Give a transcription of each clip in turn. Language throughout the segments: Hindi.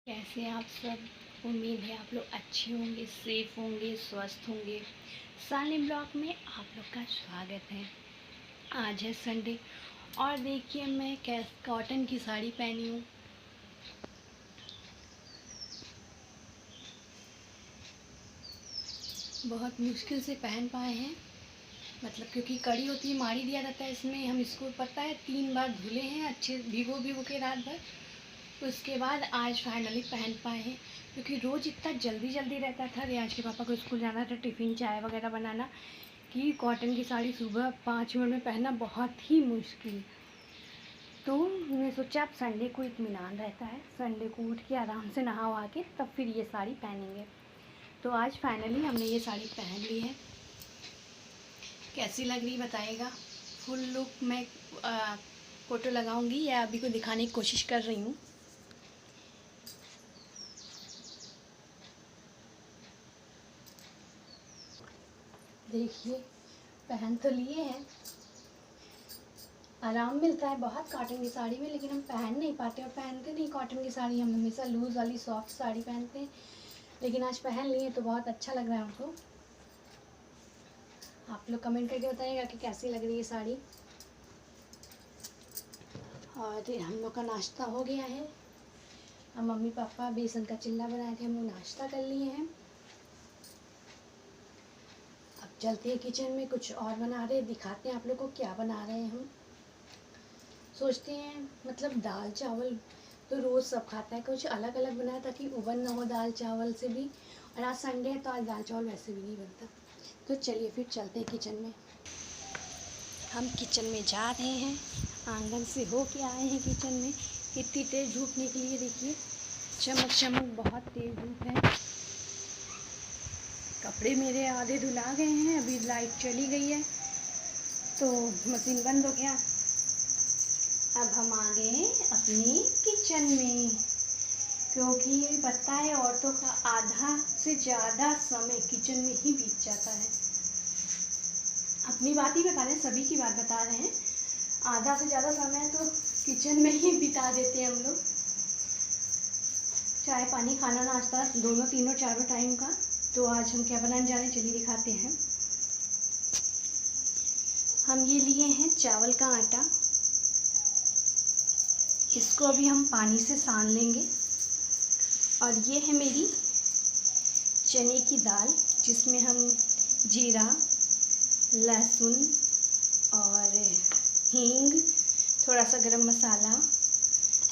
कैसे आप सब। उम्मीद है आप लोग अच्छे होंगे, सेफ होंगे, स्वस्थ होंगे। सालिम ब्लॉग में आप लोग का स्वागत है। आज है संडे और देखिए मैं कॉटन की साड़ी पहनी हूँ। बहुत मुश्किल से पहन पाए हैं, मतलब क्योंकि कड़ी होती है, मारी दिया जाता है इसमें। हम इसको पता है 3 बार धुले हैं अच्छे भिगो के रात भर। उसके बाद आज फाइनली पहन पाए हैं, क्योंकि रोज़ इतना जल्दी रहता था। रियाज के पापा को स्कूल जाना था, टिफ़िन चाय वगैरह बनाना, कि कॉटन की साड़ी सुबह 5 मिनट में पहनना बहुत ही मुश्किल। तो मैंने सोचा अब संडे को इत्मीनान रहता है, संडे को उठ के आराम से नहा वहा के तब फिर ये साड़ी पहनेंगे। तो आज फाइनली हमने ये साड़ी पहन ली है। कैसी लग रही बताइएगा। फुल लुक मैं फ़ोटो लगाऊंगी या अभी को दिखाने की कोशिश कर रही हूँ। देखिए पहन तो लिए हैं, आराम मिलता है बहुत कॉटन की साड़ी में, लेकिन हम पहन नहीं पाते और पहनते नहीं कॉटन की साड़ी। हम हमेशा लूज़ वाली सॉफ्ट साड़ी पहनते हैं, लेकिन आज पहन लिए तो बहुत अच्छा लग रहा है हमको। आप लोग कमेंट करके बताइएगा कि कैसी लग रही है साड़ी। और हम लोग का नाश्ता हो गया है। हम मम्मी पापा बेसन का चिल्ला बनाए थे, हम लोग नाश्ता कर लिए हैं। अब चलते हैं किचन में, कुछ और बना रहे, दिखाते हैं आप लोग को क्या बना रहे हैं। हम सोचते हैं मतलब दाल चावल तो रोज़ सब खाता है, कुछ अलग अलग बनाए ताकि उबन ना हो दाल चावल से भी। और आज संडे है तो आज दाल चावल वैसे भी नहीं बनता। तो चलिए फिर चलते हैं किचन में। हम किचन में जा रहे हैं, आंगन से हो के आए हैं किचन में। इतनी तेज़ धूप निकली है, देखिए चमक बहुत तेज़ धूप है। कपड़े मेरे आधे धुला गए हैं, अभी लाइट चली गई है तो मशीन बंद हो गया। अब हम आ गए अपनी किचन में, क्योंकि पता है औरतों का आधा से ज़्यादा समय किचन में ही बीत जाता है। अपनी बात ही बता रहे हैं, सभी की बात बता रहे हैं। आधा से ज़्यादा समय तो किचन में ही बिता देते हैं हम लोग। चाय पानी खाना नाश्ता दोनों तीनों चारों टाइम का। तो आज हम क्या बनाने जा रहे हैं चलिए दिखाते हैं। हम ये लिए हैं चावल का आटा, इसको अभी हम पानी से सान लेंगे। और ये है मेरी चने की दाल, जिसमें हम जीरा, लहसुन और हींग, थोड़ा सा गरम मसाला,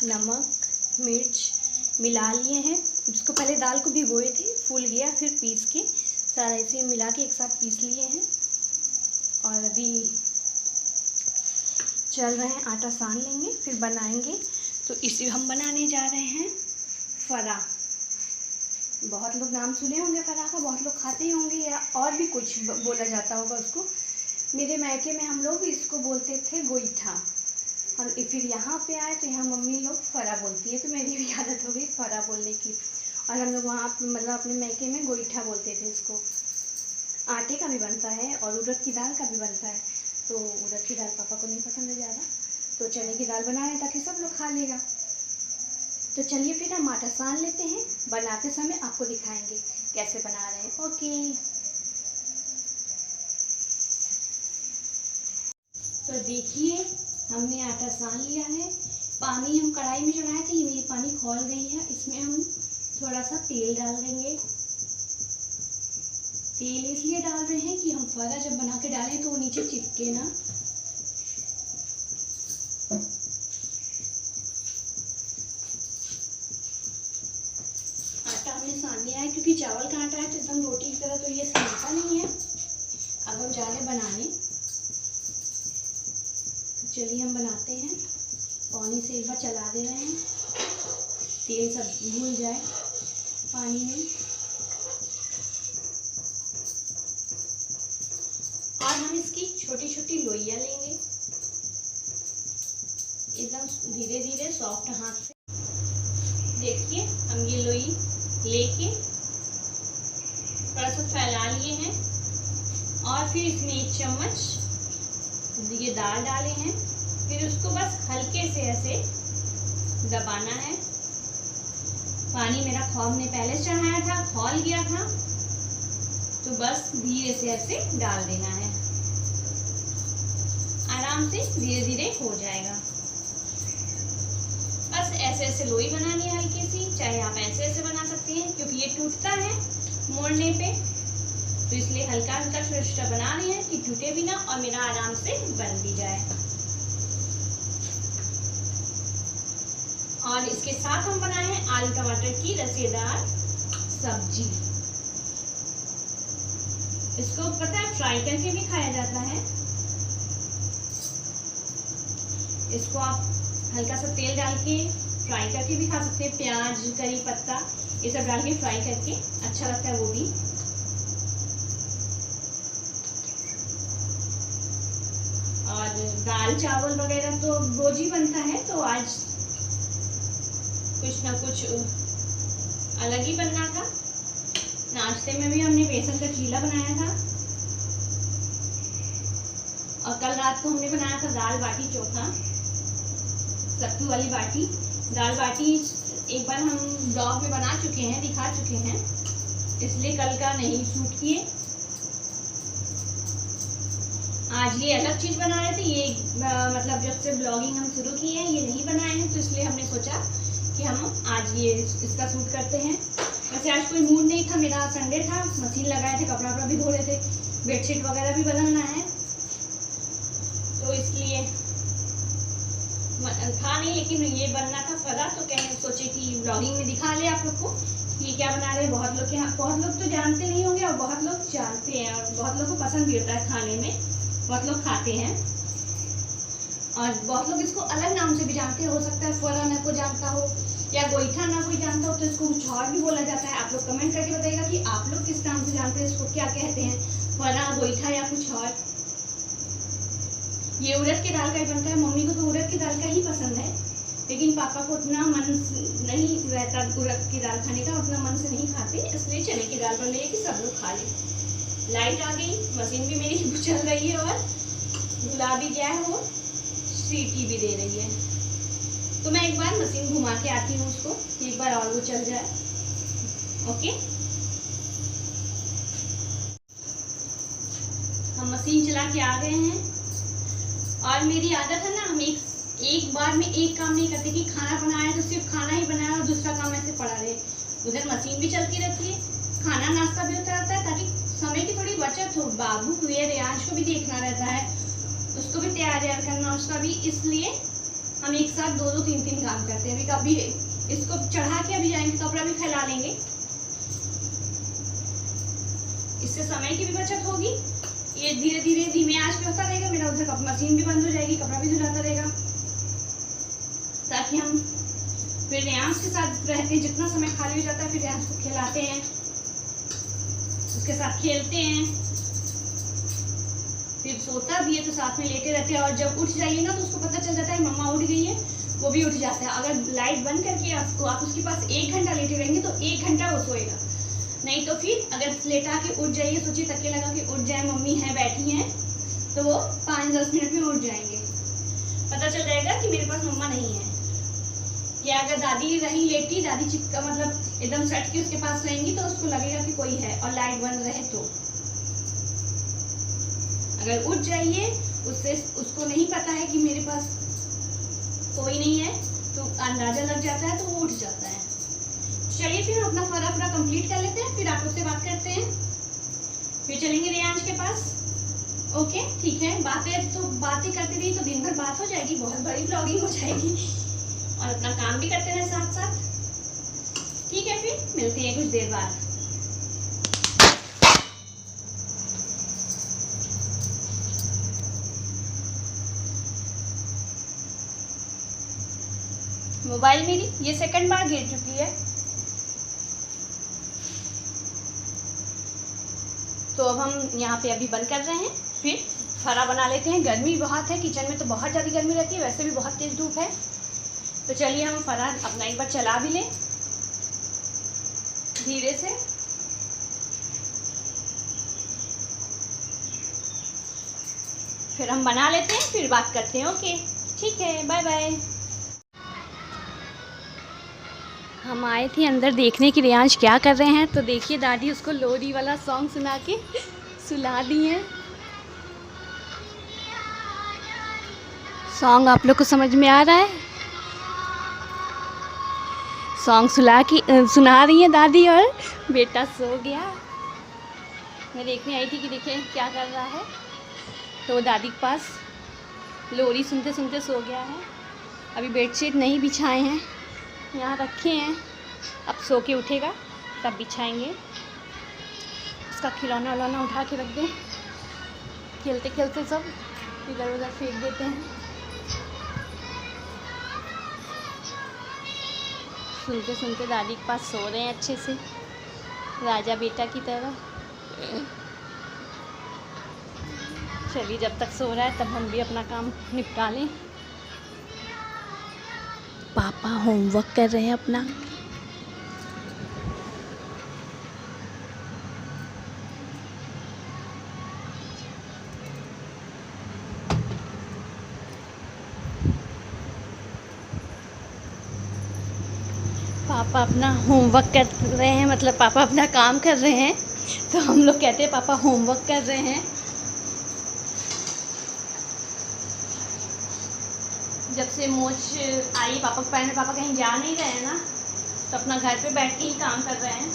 नमक, मिर्च मिला लिए हैं। इसको पहले दाल को भिगोए थे, फूल गया, फिर पीस के सारा इसे मिला के एक साथ पीस लिए हैं। और अभी चल रहे हैं, आटा सान लेंगे फिर बनाएंगे। तो इसे हम बनाने जा रहे हैं फरा। बहुत लोग नाम सुने होंगे फरा का, बहुत लोग खाते ही होंगे या और भी कुछ बोला जाता होगा उसको। मेरे मायके में हम लोग इसको बोलते थे गोईठा, और फिर यहाँ पे आए तो यहाँ मम्मी लोग फरा बोलती है, तो मेरी भी आदत हो गई फरा बोलने की। और हम लोग वहाँ मतलब अपने मायके में गोईठा बोलते थे इसको। आटे का भी बनता है और उड़द की दाल का भी बनता है। तो उड़द की दाल पापा को नहीं पसंद है ज़्यादा, तो चने की दाल बना रहे हैं ताकि सब लोग खा लेगा। तो चलिए फिर हम आटा सान लेते हैं, बनाते समय आपको दिखाएंगे कैसे बना रहे हैं। ओके, तो देखिए हमने आटा सान लिया है। पानी हम कढ़ाई में चढ़ाए थे, ये पानी खौल गई है। इसमें हम थोड़ा सा तेल डाल देंगे। तेल इसलिए डाल रहे हैं कि हम फरा जब बना के डालें तो वो नीचे चिपके ना। आटा हमने सान लिया है, क्योंकि चावल का आटा है तो एकदम रोटी की तरह तो ये सानता नहीं है। अब हम जा रहे बनाने, तो चलिए हम बनाते हैं। पानी से एक बार चला दे रहे हैं, तेल सब घुल जाए पानी में। और हम इसकी छोटी छोटी लोइयाँ लेंगे, एकदम धीरे धीरे सॉफ्ट हाथ से। देखिए हम ये लोई लेके थोड़ा सा फैला लिए हैं, और फिर इसमें 1 चम्मच ये दाल डाले हैं। फिर उसको बस हल्के से ऐसे दबाना है। पानी मेरा खौल ने पहले चढ़ाया था, खौल गया था, तो बस धीरे से ऐसे डाल देना है, आराम से धीरे धीरे हो जाएगा। बस ऐसे ऐसे लोई बनानी है हल्की सी, चाहे आप ऐसे ऐसे बना सकते हैं, क्योंकि ये टूटता है मोड़ने पे, तो इसलिए हल्का हल्का छोटा छोटा बना रहे हैं कि टूटे भी ना और मेरा आराम से बन भी जाए। और इसके साथ हम बनाए हैं आलू टमाटर की रसेदार सब्जी। इसको पता है फ्राई करके भी खाया जाता है। इसको आप हल्का सा तेल डाल के फ्राई करके भी खा सकते हैं, प्याज, करी पत्ता ये सब डाल के फ्राई करके अच्छा लगता है वो भी। और दाल चावल वगैरह तो रोज ही बनता है, तो आज कुछ ना कुछ अलग ही बनना था। नाश्ते में भी हमने बेसन का चीला बनाया था, और कल रात को हमने बनाया था दाल बाटी चोखा, सत्तू वाली बाटी। दाल बाटी एक बार हम ब्लॉग में बना चुके हैं, दिखा चुके हैं, इसलिए कल का नहीं शूट किए। आज ये अलग चीज़ बना रहे थे, ये मतलब जब से ब्लॉगिंग हम शुरू किए हैं ये नहीं बनाए हैं, तो इसलिए हमने सोचा कि हम आज ये इसका शूट करते हैं। वैसे आज कोई मूड नहीं था मेरा, संडे था, मशीन लगाए थे, कपड़ा वपड़ा भी धो रहे थे, बेडशीट वगैरह भी बदलना है, तो इसलिए था नहीं। लेकिन ये बनना था फरा, तो कहने सोचे कि ब्लॉगिंग में दिखा ले आप लोग को कि क्या बना रहे हैं। बहुत लोग तो जानते नहीं होंगे और बहुत लोग जानते हैं, और बहुत लोग को पसंद भी होता है खाने में, बहुत लोग खाते हैं, और बहुत लोग इसको अलग नाम से भी जानते हैं। हो सकता है फरा ना कोई जानता हो या गोईठा ना कोई जानता हो, तो इसको कुछ और भी बोला जाता है। आप लोग कमेंट करके बताइएगा कि आप लोग किस नाम से जानते हैं, इसको क्या कहते हैं, फरा, गोईठा या कुछ और। ये उड़द की दाल का ही बनता है। मम्मी को तो उड़द की दाल का ही पसंद है, लेकिन पापा को उतना मन नहीं रहता उड़द की दाल खाने का, उतना मन से नहीं खाते, इसलिए चने की दाल बन रही है कि सब लोग खा लें। लाइट आ गई, मशीन भी मेरी चल रही है, और गुलाबी क्या है वो सीटी भी दे रही है, तो मैं एक बार मशीन घुमा के आती हूँ उसको, एक बार और वो चल जाए। ओके, हम मशीन चला के आ गए हैं। और मेरी आदत है ना, हम एक बार में एक काम नहीं करते कि खाना बनाया तो सिर्फ खाना ही बनाया और दूसरा काम ऐसे पड़ा रहे। उधर मशीन भी चलती रहती है, खाना नाश्ता भी होता रहता है, ताकि समय की थोड़ी बचत हो। बाबू हुए रियाज को भी देखना रहता है, उसको भी तैयार करना, उसका भी, इसलिए हम एक साथ दो दो तीन तीन काम करते हैं। अभी कभी इसको चढ़ा के अभी जाएंगे, कपड़ा भी फैला लेंगे, इससे समय की भी बचत होगी। ये धीरे धीरे धीमे आंच पे होता रहेगा, मेरा उधर मशीन भी बंद हो जाएगी, कपड़ा भी धुलाता रहेगा, ताकि हम फिर रियांश के साथ रहते हैं। जितना समय खाली हो जाता है फिर रियांश को खिलाते हैं, उसके साथ खेलते हैं, फिर सोता भी है तो साथ में लेटे रहते हैं। और जब उठ जाइए ना तो उसको पता चल जाता है मम्मा उठ गई है, वो भी उठ जाता है। अगर लाइट बंद करके आप उसके पास 1 घंटा लेटे रहेंगे तो 1 घंटा वो सोएगा, नहीं तो फिर अगर लेटा के उठ जाइए, सोचिए तकिया लगा के उठ जाए, मम्मी है बैठी हैं, तो वो 5-10 मिनट में उठ जाएंगे। पता चल जाएगा कि मेरे पास मम्मा नहीं है। या अगर दादी रही लेटी, दादी चिपका मतलब एकदम सट के उसके पास रहेंगी, तो उसको लगेगा कि कोई है और लाइट बंद रहे तो। अगर उठ जाइए, उसको नहीं पता है कि मेरे पास कोई नहीं है, तो अंदाजा लग जाता है, तो वो उठ जाता है। चलिए फिर अपना फरा कंप्लीट कर लेते हैं, फिर आप लोग से बात करते हैं, फिर चलेंगे रियांश के पास। ओके ठीक है, बातें करते रही तो दिन भर बात हो जाएगी, बहुत बड़ी ब्लॉगिंग हो जाएगी, और अपना काम भी करते रहे साथ साथ। ठीक है, फिर मिलते हैं कुछ देर बाद। मोबाइल मेरी ये सेकंड बार गिर चुकी है, तो अब हम यहाँ पे अभी बंद कर रहे हैं, फिर फरा बना लेते हैं। गर्मी बहुत है, किचन में तो बहुत ज़्यादा गर्मी रहती है, वैसे भी बहुत तेज़ धूप है, तो चलिए हम फरा अपना एक बार चला भी लें धीरे से। फिर हम बना लेते हैं, फिर बात करते हैं। ओके ठीक है, बाय बाय। हम आए थे अंदर देखने की रियांश क्या कर रहे हैं, तो देखिए दादी उसको लोरी वाला सॉन्ग सुना के सुला दी हैं। सॉन्ग आप लोग को समझ में आ रहा है? सॉन्ग सुना रही हैं दादी और बेटा सो गया। मैं देखने आई थी कि देखिए क्या कर रहा है, तो वो दादी के पास लोरी सुनते सुनते सो गया है। अभी बेडशीट नहीं बिछाए हैं, यहाँ रखे हैं, अब सो के उठेगा तब बिछाएंगे। उसका खिलौना उलौना उठा के रख दें, खेलते खेलते सब इधर उधर फेंक देते हैं। सुनते सुनते दादी के पास सो रहे हैं अच्छे से, राजा बेटा की तरह। चलिए जब तक सो रहा है तब हम भी अपना काम निपटा लें। पापा होमवर्क कर रहे हैं अपना। पापा अपना होमवर्क कर रहे हैं, मतलब पापा अपना काम कर रहे हैं, तो हम लोग कहते हैं पापा होमवर्क कर रहे हैं। जब से मोच आई पापा के पैर में, पापा कहीं जा नहीं रहे हैं ना, तो अपना घर पे बैठ के ही काम कर रहे हैं।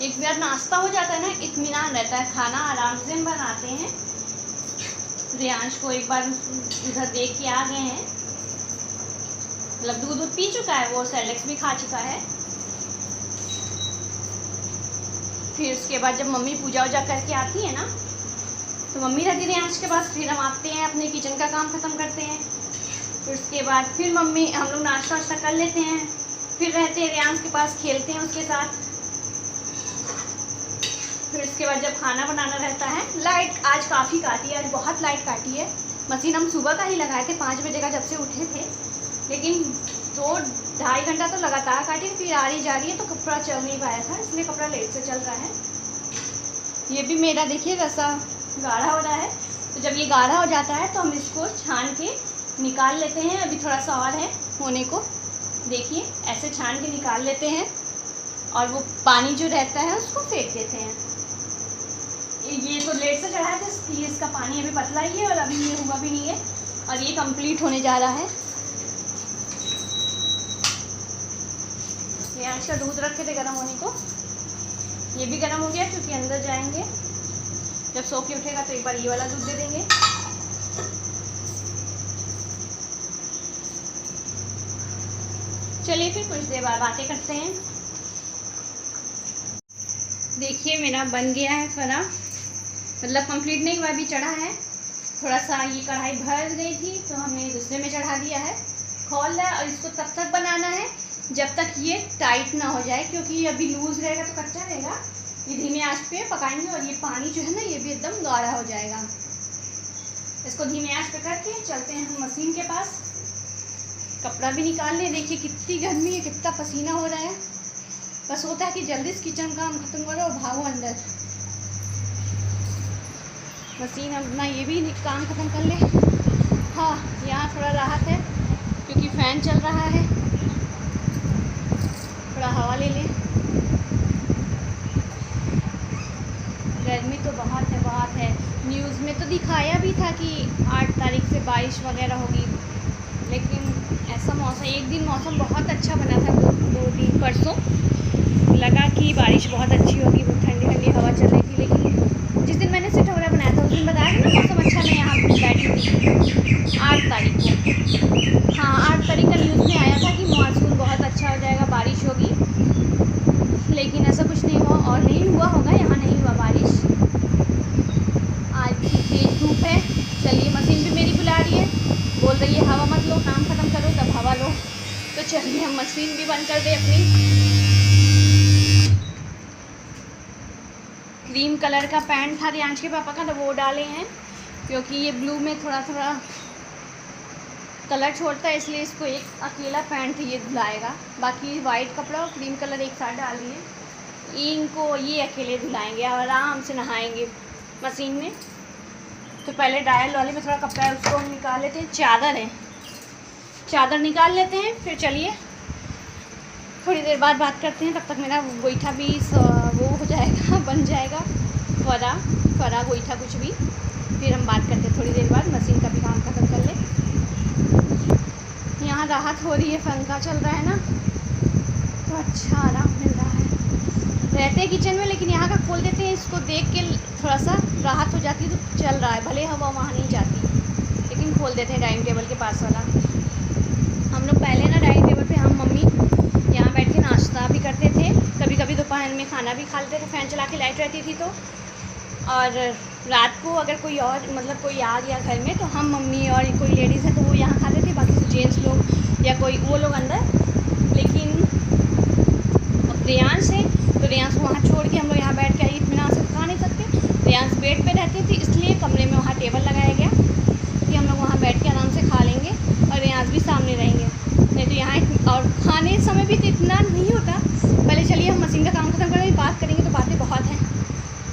एक बार नाश्ता हो जाता है ना, इत्मीनान रहता है, खाना आराम से हम बनाते हैं। रियांश को एक बार उधर देख के आ गए हैं, मतलब दूध पी चुका है, वो सेरेलैक्स भी खा चुका है। फिर उसके बाद जब मम्मी पूजा वूजा करके आती है ना, तो मम्मी रहती है रियांश के पास, फिर हम आते हैं अपने किचन का काम ख़त्म करते हैं। फिर उसके बाद फिर मम्मी हम लोग नाश्ता वाश्ता कर लेते हैं, फिर रहते हैं रियांश के पास, खेलते हैं उसके साथ। फिर उसके बाद जब खाना बनाना रहता है, लाइट आज काफ़ी काटी है, आज बहुत लाइट काटी है। मशीन हम सुबह का ही लगाए थे, 5 बजे का जब से उठे थे, लेकिन 2-2.5 घंटा तो लगातार काटी, फिर आ रही जा रही है तो कपड़ा चल नहीं पाया था, इसलिए कपड़ा लेट से चल रहा है। ये भी मेरा देखिए रसा गाढ़ा हो रहा है, तो जब ये गाढ़ा हो जाता है तो हम इसको छान के निकाल लेते हैं। अभी थोड़ा सा और है होने को, देखिए ऐसे छान के निकाल लेते हैं और वो पानी जो रहता है उसको फेंक देते हैं। ये तो लेट से चढ़ा था, इसलिए इसका पानी अभी पतला ही है और अभी ये हुआ भी नहीं है, और ये कंप्लीट होने जा रहा है। ये आज का दूध रखे थे गर्म होने को, ये भी गर्म हो गया, क्योंकि अंदर जाएंगे जब सो के उठेगा तो एक बार ये वाला दूध दे देंगे। चलिए फिर कुछ देर बाद बातें करते हैं। देखिए मेरा बन गया है फरा, मतलब कंप्लीट नहीं हुआ, अभी चढ़ा है। थोड़ा सा ये कढ़ाई भर गई थी तो हमने दूसरे में चढ़ा दिया है, खोल रहा है। और इसको तब तक बनाना है जब तक ये टाइट ना हो जाए, क्योंकि अभी लूज़ रहेगा तो कच्चा रहेगा। ये धीमे आंच पे पकाएंगे और ये पानी जो है ना, ये भी एकदम गाढ़ा हो जाएगा। इसको धीमे आंच पे करके चलते हैं हम मशीन के पास। कपड़ा भी निकाल लें, देखिए कितनी गर्मी है, कितना पसीना हो रहा है। बस होता है कि जल्दी से किचन काम खत्म करो और भागो अंदर। मशीन अपना ये भी काम ख़त्म कर ले। हाँ, यहाँ थोड़ा राहत है क्योंकि फ़ैन चल रहा है, थोड़ा हवा ले लें। गर्मी तो बहुत है, बहुत है। न्यूज़ में तो दिखाया भी था कि 8 तारीख से बारिश वगैरह होगी, लेकिन ऐसा मौसम, एक दिन मौसम बहुत अच्छा बना था, 2 दिन परसों लगा कि बारिश बहुत अच्छी होगी, वो ठंडी ठंडी हवा चल रही थी। लेकिन जिस दिन मैंने सिठौरा बनाया था उस दिन बताया था ना मौसम अच्छा, मैं यहाँ बैठी थी 8 तारीख को। हाँ, 8 तारीख का न्यूज़ में आया था कि मानसून बहुत अच्छा हो जाएगा, बारिश होगी, लेकिन ऐसा कुछ नहीं हुआ और नहीं हुआ होगा, यहाँ नहीं हुआ बारिश। आज तेज धूप है। चलिए मशीन भी मेरी बुला रही है, बोल रही है हवा मत लो, काम ख़त्म करो तब हवा लो। तो चलिए हम मशीन भी बंद कर दें अपनी। क्रीम कलर का पैंट था रियांश के पापा का, तो वो डाले हैं, क्योंकि ये ब्लू में थोड़ा थोड़ा कलर छोड़ता है, इसलिए इसको एक अकेला पैंट ये धुलाएगा। बाकी वाइट कपड़ा और क्रीम कलर एक साथ डाल दिए, इनको ये अकेले धुलाएंगे और आराम से नहाएंगे मशीन में। तो पहले ड्रायर वाले में थोड़ा कपड़ा है उसको हम निकाल लेते हैं। चादर है, चादर निकाल लेते हैं, फिर चलिए थोड़ी देर बाद बात करते हैं। तब तक मेरा गोईठा भी वो हो जाएगा, बन जाएगा फरा गोईठा कुछ भी। फिर हम बात करते हैं थोड़ी देर बाद, मशीन का भी काम खत्म कर ले। यहाँ राहत हो रही है, पंखा चल रहा है ना, तो अच्छा आराम मिल रहा है। रहते हैं किचन में, लेकिन यहाँ का खोल देते हैं, इसको देख के थोड़ा सा राहत हो जाती है। तो चल रहा है, भले हवा वहाँ नहीं जाती, लेकिन खोल देते हैं डाइनिंग टेबल के पास वाला। हम लोग पहले ना डाइनिंग टेबल पे हम मम्मी यहाँ बैठ के नाश्ता भी करते थे, कभी कभी दोपहर में खाना भी खा लेते थे, फ़ैन चला के लाइट रहती थी तो। और रात को अगर कोई और मतलब कोई आ गया घर में तो हम मम्मी और कोई लेडीज़ है तो वो यहाँ खाते थे, बाकी तो जेंट्स लोग या कोई वो लोग अंदर। लेकिन अब रियांश है तो रियांश को वहाँ छोड़ के हम लोग यहाँ बैठ के इतना से खा नहीं सकते। रियांश बेड पे रहते थे, इसलिए कमरे में वहाँ टेबल लगाया गया कि हम लोग वहाँ बैठ के आराम से खा लेंगे और रियांश भी सामने रहेंगे। नहीं तो यहाँ और खाने समय भी तो इतना नहीं होता। पहले चलिए हम मशीन का काम खत्म करेंगे, बात करेंगे, तो बातें बहुत हैं।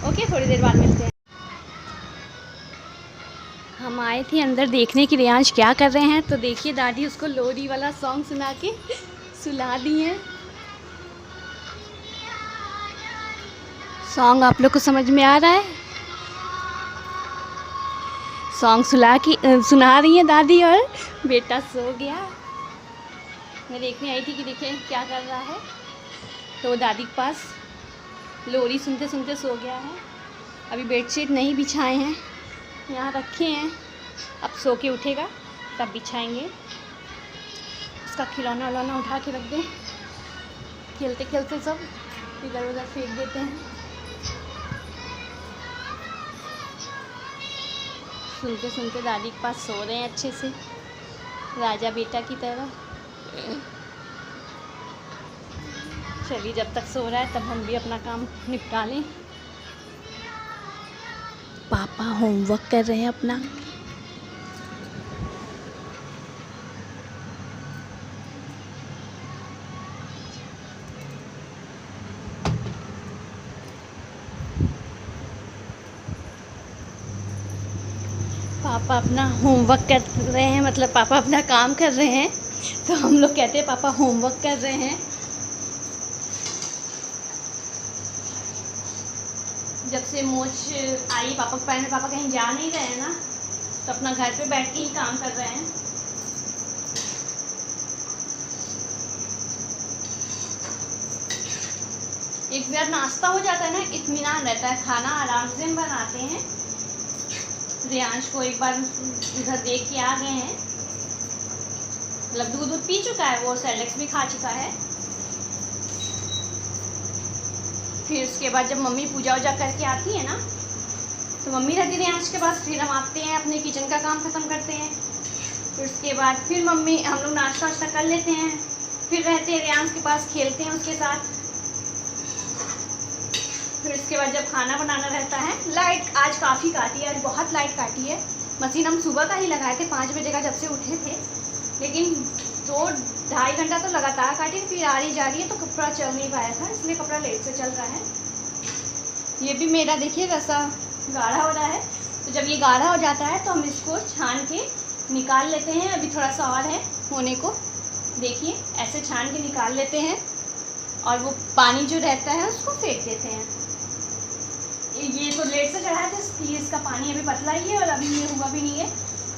ओके, थोड़ी देर बाद मिलते हैं। हम आए थे अंदर देखने की रियांश क्या कर रहे हैं, तो देखिए दादी उसको लोरी वाला सॉन्ग सुना के सुला दी हैं। सॉन्ग आप लोग को समझ में आ रहा है? सॉन्ग सुना रही हैं दादी और बेटा सो गया। मैं देखने आई थी कि देखें क्या कर रहा है, तो वो दादी के पास लोरी सुनते सुनते सो गया है। अभी बेडशीट नहीं बिछाए हैं, यहाँ रखे हैं, अब सो के उठेगा तब बिछाएंगे। उसका खिलौना उलौना उठा के रख दें, खेलते खेलते सब इधर उधर फेंक देते हैं। सुनते सुनते दादी के पास सो रहे हैं अच्छे से, राजा बेटा की तरह। चलिए जब तक सो रहा है तब हम भी अपना काम निपटा लें। पापा होमवर्क कर रहे हैं अपना। पापा अपना होमवर्क कर रहे हैं, मतलब पापा अपना काम कर रहे हैं, तो हम लोग कहते हैं पापा होमवर्क कर रहे हैं। जब से मोच आई पापा के पैर में, पापा कहीं जा नहीं रहे हैं ना, तो अपना घर पे बैठ के ही काम कर रहे हैं। एक बार नाश्ता हो जाता है ना, इत्मीनान रहता है, खाना आराम से हम बनाते हैं। रियांश को एक बार इधर देख के आ गए हैं, मतलब दूध पी चुका है, वो सेरेलैक्स भी खा चुका है। फिर उसके बाद जब मम्मी पूजा वूजा करके आती है ना, तो मम्मी रहती है रियांश के पास, फिर हम आते हैं अपने किचन का काम ख़त्म करते हैं। फिर उसके बाद फिर मम्मी हम लोग नाश्ता वाश्ता कर लेते हैं, फिर रहते हैं रियांश के पास, खेलते हैं उसके साथ। फिर उसके बाद जब खाना बनाना रहता है, लाइट आज काफ़ी काटी है, आज बहुत लाइट काटी है। मशीन हम सुबह का ही लगाए थे 5 बजे का जब से उठे थे, लेकिन 2-2.5 घंटा तो लगातार काटी, फिर आ रही जा रही है तो कपड़ा चल नहीं पाया था, इसलिए कपड़ा लेट से चल रहा है। ये भी मेरा देखिए रसा गाढ़ा हो रहा है, तो जब ये गाढ़ा हो जाता है तो हम इसको छान के निकाल लेते हैं। अभी थोड़ा सा और है होने को, देखिए ऐसे छान के निकाल लेते हैं और वो पानी जो रहता है उसको फेंक देते हैं। ये तो लेट से चढ़ा था इसलिए इसका पानी अभी पतला ही है और अभी ये हुआ भी नहीं है,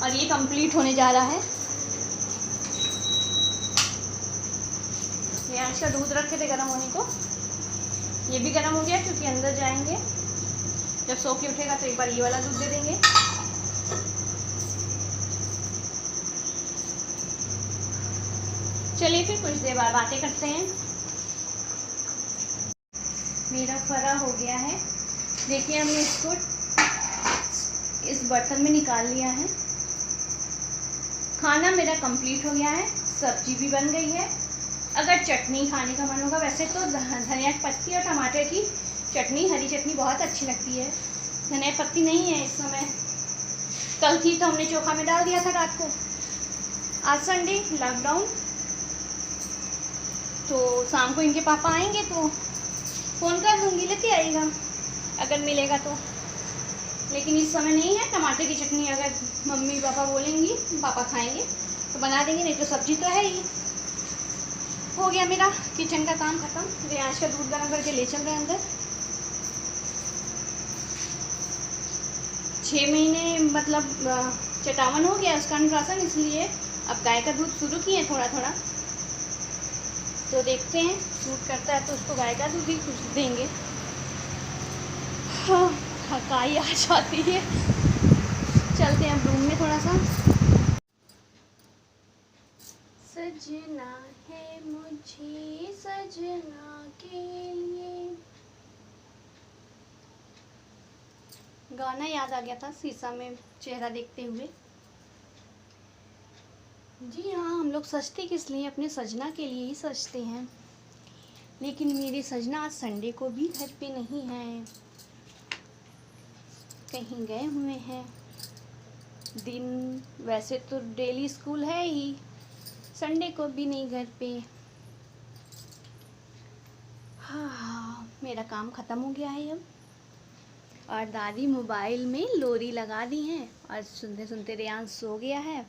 और ये कंप्लीट होने जा रहा है। ये आज का दूध रखे थे गर्म होने को, ये भी गर्म हो गया क्योंकि अंदर जाएंगे जब सो के उठेगा तो एक बार ये वाला दूध दे देंगे। चलिए फिर कुछ देर बाद बातें करते हैं। मेरा फरा हो गया है, देखिए हमने इसको इस बर्तन में निकाल लिया है। खाना मेरा कंप्लीट हो गया है, सब्जी भी बन गई है। अगर चटनी खाने का मन होगा, वैसे तो धनिया की पत्ती और टमाटर की चटनी, हरी चटनी बहुत अच्छी लगती है। धनिया पत्ती नहीं है इस समय, कल थी तो हमने चोखा में डाल दिया था रात को। आज संडे लॉकडाउन, तो शाम को इनके पापा आएंगे तो फ़ोन कर दूँगी, लेते आइएगा अगर मिलेगा तो। लेकिन इस समय नहीं है। टमाटर की चटनी अगर मम्मी पापा बोलेंगी, पापा खाएंगे तो बना देंगे, नहीं तो सब्जी तो है ही। हो गया मेरा किचन का काम ख़त्म। रियांश का दूध गर्म करके ले चल रहे हैं अंदर। 6 महीने मतलब चटावन हो गया उसका अन्नप्राशन, इसलिए अब गाय का दूध शुरू किए थोड़ा थोड़ा। तो देखते हैं सूट करता है तो उसको गाय का दूध ही कुछ देंगे। हाँ, थकाई आ जाती है। चलते हैं अब रूम में थोड़ा सा। सजना है मुझे सजना के लिए, गाना याद आ गया था शीशा में चेहरा देखते हुए। जी हाँ, हम लोग सजते किस लिए? अपने सजना के लिए ही सजते हैं। लेकिन मेरे सजना आज संडे को भी घर पे नहीं हैं, कहीं गए हुए हैं। दिन वैसे तो डेली स्कूल है ही, संडे को भी नहीं घर पे। हाँ, मेरा काम ख़त्म हो गया है अब। और दादी मोबाइल में लोरी लगा दी हैं और सुनते सुनते रियांश सो गया है।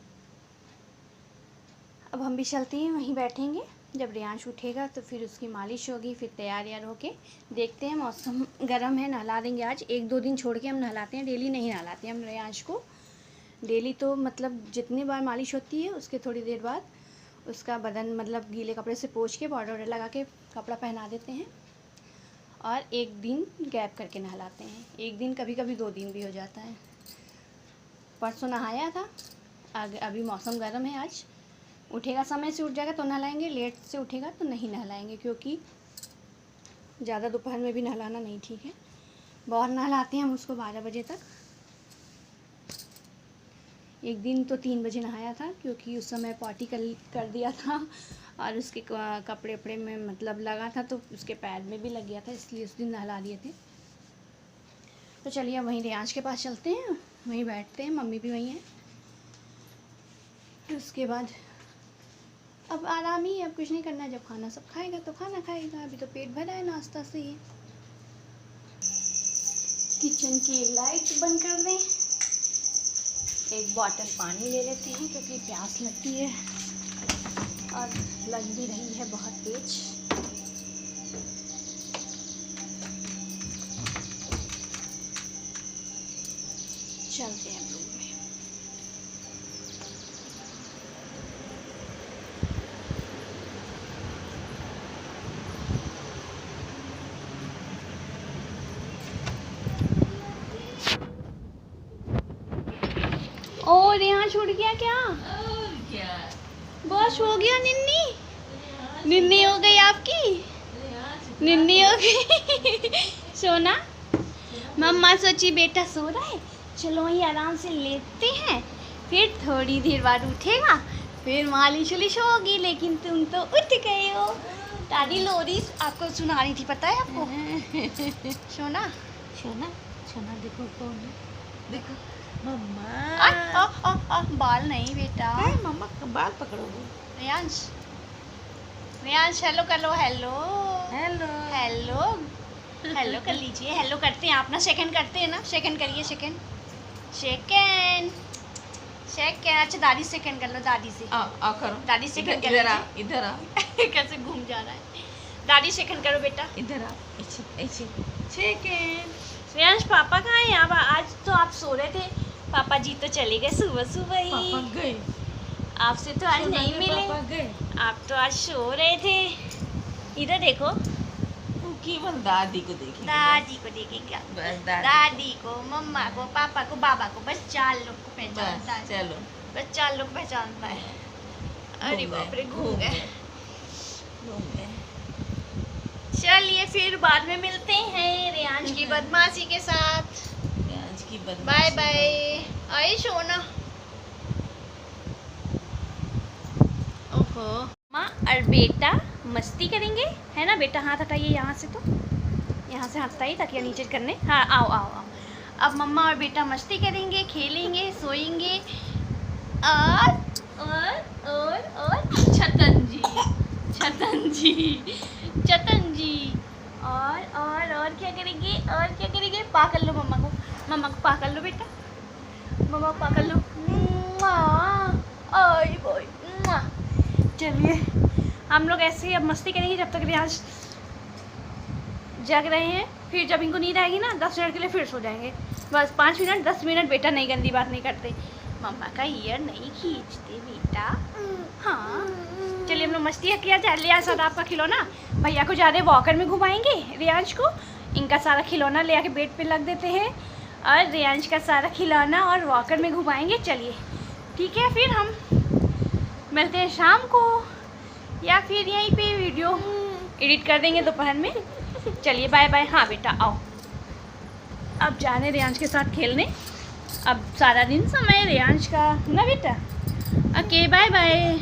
अब हम भी चलते हैं, वहीं बैठेंगे। जब रियांश उठेगा तो फिर उसकी मालिश होगी, फिर तैयार यार होके देखते हैं। मौसम गर्म है, नहला देंगे आज। 1-2 दिन छोड़ के हम नहलाते हैं, डेली नहीं नहलाते हैं हम रियांश को। डेली तो मतलब जितनी बार मालिश होती है उसके थोड़ी देर बाद उसका बदन मतलब गीले कपड़े से पोंछ के पाउडर वाउडर लगा के कपड़ा पहना देते हैं, और 1 दिन गैप करके नहलाते हैं। 1 दिन, कभी कभी 2 दिन भी हो जाता है। परसों नहाया था। अभी मौसम गर्म है, आज उठेगा समय से उठ जाएगा तो नहलाएंगे, लेट से उठेगा तो नहीं नहलाएंगे, क्योंकि ज़्यादा दोपहर में भी नहलाना नहीं ठीक है। बहुत नहलाते हैं हम उसको 12 बजे तक। 1 दिन तो 3 बजे नहाया था, क्योंकि उस समय पॉटी कर दिया था और उसके कपड़े वपड़े में मतलब लगा था तो उसके पैर में भी लग गया था, इसलिए उस दिन नहला दिए थे। तो चलिए वहीं रियांश के पास चलते हैं, वहीं बैठते हैं, मम्मी भी वहीं है। तो उसके बाद अब आराम ही, अब कुछ नहीं करना है। जब खाना सब खाएगा तो खाना खाएगा, अभी तो पेट भरा है नाश्ता से ही। किचन की लाइट बंद कर दें, एक बॉटल पानी ले लेते हैं क्योंकि प्यास लगती है और लग भी रही है बहुत तेज। चलते हैं रूम में। और यहाँ छूट गया क्या? बस हो गया। निन्नी हो गई आपकी, निन्नी हो गई। सोना, मम्मा सोची बेटा सो रहा है, चलो वही आराम से लेटते हैं, फिर थोड़ी देर बाद उठेगा, फिर मालिश उलिश होगी। लेकिन तुम तो उठ गए हो। दादी लोरी आपको सुना रही थी, पता है आपको? सोना सोना सोना, देखो कौन है, देखो मम्मा। बाल नहीं बेटा, मम्मा का बाल पकड़ोगे। रियांश, रियांश हेलो कर लो। हेलो हेलो हेलो हेलो कर लीजिए। हेलो करते हैं आप ना, सेकंड करते हैं ना, सेकंड करिए। Second second second. अच्छा दादी सेकंड कर लो, दादी से। आ करो दादी सेकंड कर इधर आ, लीजिए। इधर आ। कैसे घूम जा रहा है। दादी सेकंड करो बेटा, इधर आ, ऐसे ऐसे सेकंड। रियांश पापा कहाँ हैं? अब आज तो आप सो रहे थे, पापा जी तो चले गए सुबह सुबह ही। पापा गए, आपसे तो आज नहीं मिले, पापा गए। आप तो आज सो रहे थे। इधर देखो, केवल दादी को देखेंगे, दादी को देखेंगे। बस दादी को, मम्मा को, पापा को, बाबा को, बस 4 लोग को पहचानता है। चलो बस 4 लोग पहचानता है। अरे बाप रे, घूम गए। चलिए फिर बाद में मिलते हैं रियांश की बदमाशी के साथ। आज की बाय बाय। आए सोना। ओहो, माँ और बेटा मस्ती करेंगे, है ना बेटा? हाथ हटाइए यहाँ से, तो यहाँ से हाथ हटाइए ताकि नीचे करने। हाँ आओ आओ आओ। अब मम्मा और बेटा मस्ती करेंगे, खेलेंगे, सोएंगे। और छतन जी, छतन जी, छतन जी। और क्या करेंगे? और क्या करेंगे? पा कर लो मम्मा को, मम्मा को पकड़ लो बेटा, मम्मा को पकड़ लो। आई बॉय। चलिए हम लोग ऐसे ही अब मस्ती करेंगे जब तक रियाज जग रहे हैं। फिर जब इनको नींद आएगी ना 10 मिनट के लिए फिर सो जाएंगे। बस 5 मिनट 10 मिनट बेटा, नहीं गंदी बात नहीं करते। मम्मा का ईयर नहीं खींचते बेटा। हाँ चलिए हम लोग मस्ती किया जाए। रियाज साथ आपका खिलौना भैया को जा रहे वॉकर में घुमाएंगे। रियाज को इनका सारा खिलौना ले आके बेड पे रख देते हैं और रियाज का सारा खिलौना और वॉकर में घुमाएंगे। चलिए ठीक है, फिर हम मिलते हैं शाम को या फिर यहीं पे वीडियो एडिट कर देंगे दोपहर में। चलिए बाय बाय। हाँ बेटा आओ, अब जाने रियांश के साथ खेलने। अब सारा दिन समय रियांश का ना बेटा। Okay bye bye.